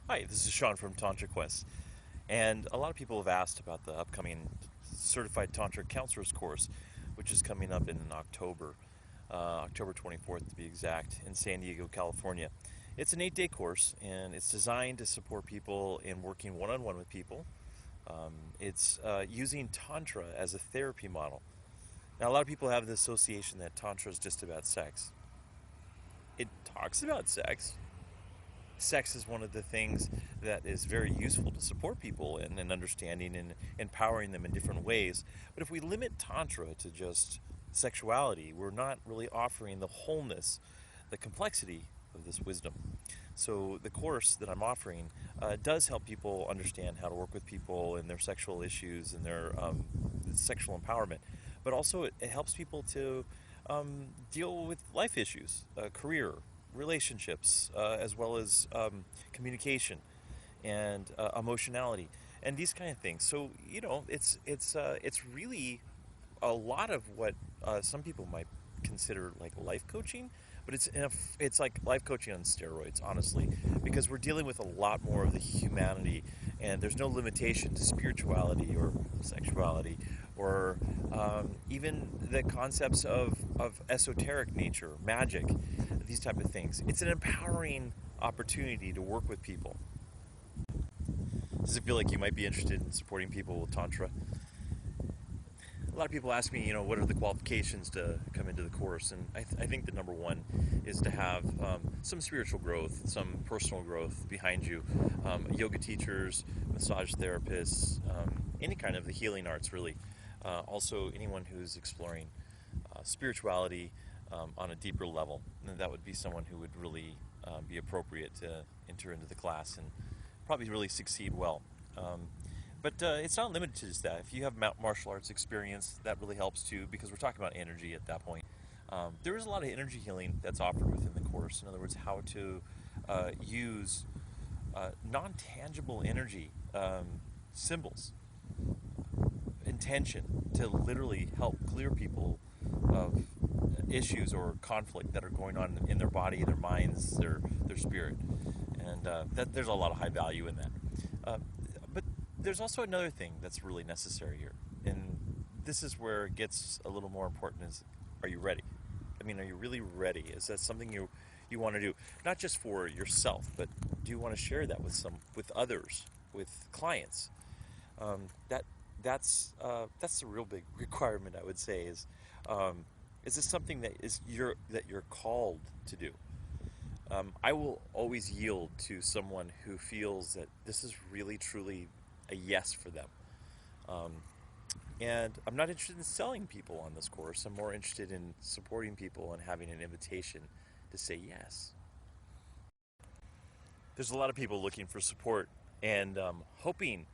Hi, this is Sean from Tantra Quest, and a lot of people have asked about the upcoming Certified Tantra Counselors course, which is coming up in October, October 24th to be exact, in San Diego, California. It's an 8-day course, and it's designed to support people in working one-on-one with people. It's using Tantra as a therapy model. Now, a lot of people have the association that Tantra is just about sex. It talks about sex is one of the things that is very useful to support people in understanding and empowering them in different ways. But if we limit Tantra to just sexuality, we're not really offering the wholeness, the complexity of this wisdom. So the course that I'm offering does help people understand how to work with people and their sexual issues and their sexual empowerment, but also it helps people to deal with life issues, career, relationships, as well as communication and emotionality and these kind of things. So it's really a lot of what some people might consider like life coaching, but it's like life coaching on steroids, honestly, because we're dealing with a lot more of the humanity, and there's no limitation to spirituality or sexuality or even the concepts of esoteric nature, magic, these type of things. It's an empowering opportunity to work with people. Does it feel like you might be interested in supporting people with Tantra? A lot of people ask me, what are the qualifications to come into the course? And I think the number one is to have some spiritual growth, some personal growth behind you. Yoga teachers, massage therapists, any kind of the healing arts, really. Also, anyone who's exploring spirituality on a deeper level. And that would be someone who would really be appropriate to enter into the class and probably really succeed well. But it's not limited to just that. If you have martial arts experience, that really helps too, because we're talking about energy at that point. There is a lot of energy healing that's offered within the course. In other words, how to use non-tangible energy symbols, intention, to literally help clear people of issues or conflict that are going on in their body, their minds, their spirit, and there's a lot of high value in that. But there's also another thing that's really necessary here, and this is where it gets a little more important: is are you ready? I mean, are you really ready? Is that something you want to do, not just for yourself, but do you want to share that with others, with clients? Um, that that's a real big requirement, I would say. Is this something that you're called to do? I will always yield to someone who feels that this is really truly a yes for them. Um, and I'm not interested in selling people on this course. I'm more interested in supporting people and having an invitation to say yes. There's a lot of people looking for support and hoping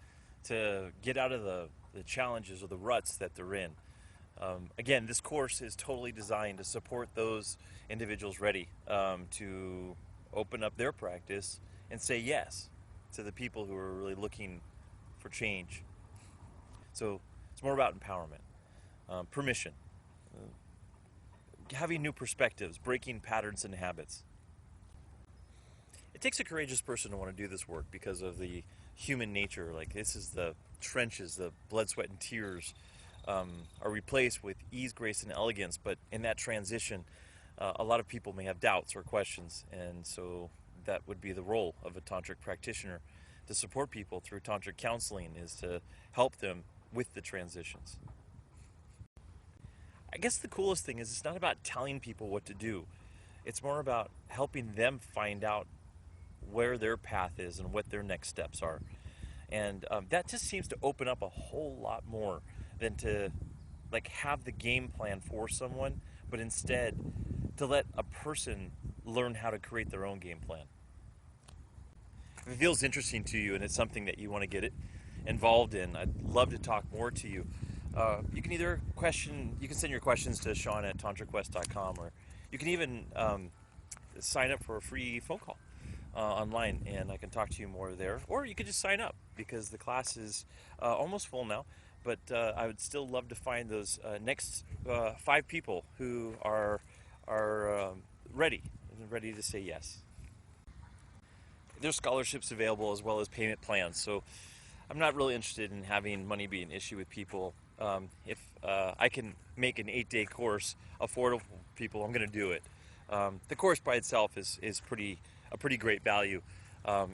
to get out of the challenges or the ruts that they're in. Again, this course is totally designed to support those individuals ready to open up their practice and say yes to the people who are really looking for change. So it's more about empowerment, permission, having new perspectives, breaking patterns and habits. It takes a courageous person to want to do this work because of the human nature. Like, this is the trenches, the blood, sweat, and tears are replaced with ease, grace, and elegance. But in that transition, a lot of people may have doubts or questions, and so that would be the role of a tantric practitioner, to support people through tantric counseling, is to help them with the transitions. I guess the coolest thing is it's not about telling people what to do. It's more about helping them find out where their path is and what their next steps are. And that just seems to open up a whole lot more than to like have the game plan for someone, but instead to let a person learn how to create their own game plan. If it feels interesting to you and it's something that you want to get involved in, I'd love to talk more to you. You can you can send your questions to Sean at tantraquest.com, or you can even sign up for a free phone call online, and I can talk to you more there. Or you could just sign up, because the class is almost full now. But I would still love to find those next 5 people who are ready to say yes. there's scholarships available as well as payment plans. So I'm not really interested in having money be an issue with people. If I can make an 8-day course affordable for people, I'm going to do it. The course by itself is a pretty great value,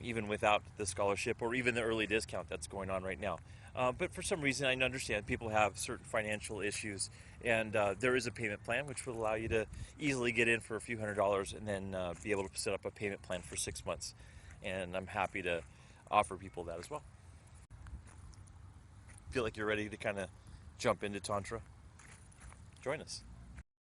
even without the scholarship or even the early discount that's going on right now. But for some reason, I understand people have certain financial issues, and there is a payment plan which will allow you to easily get in for a few $100s and then be able to set up a payment plan for 6 months. And I'm happy to offer people that as well. Feel like you're ready to kind of jump into Tantra? Join us.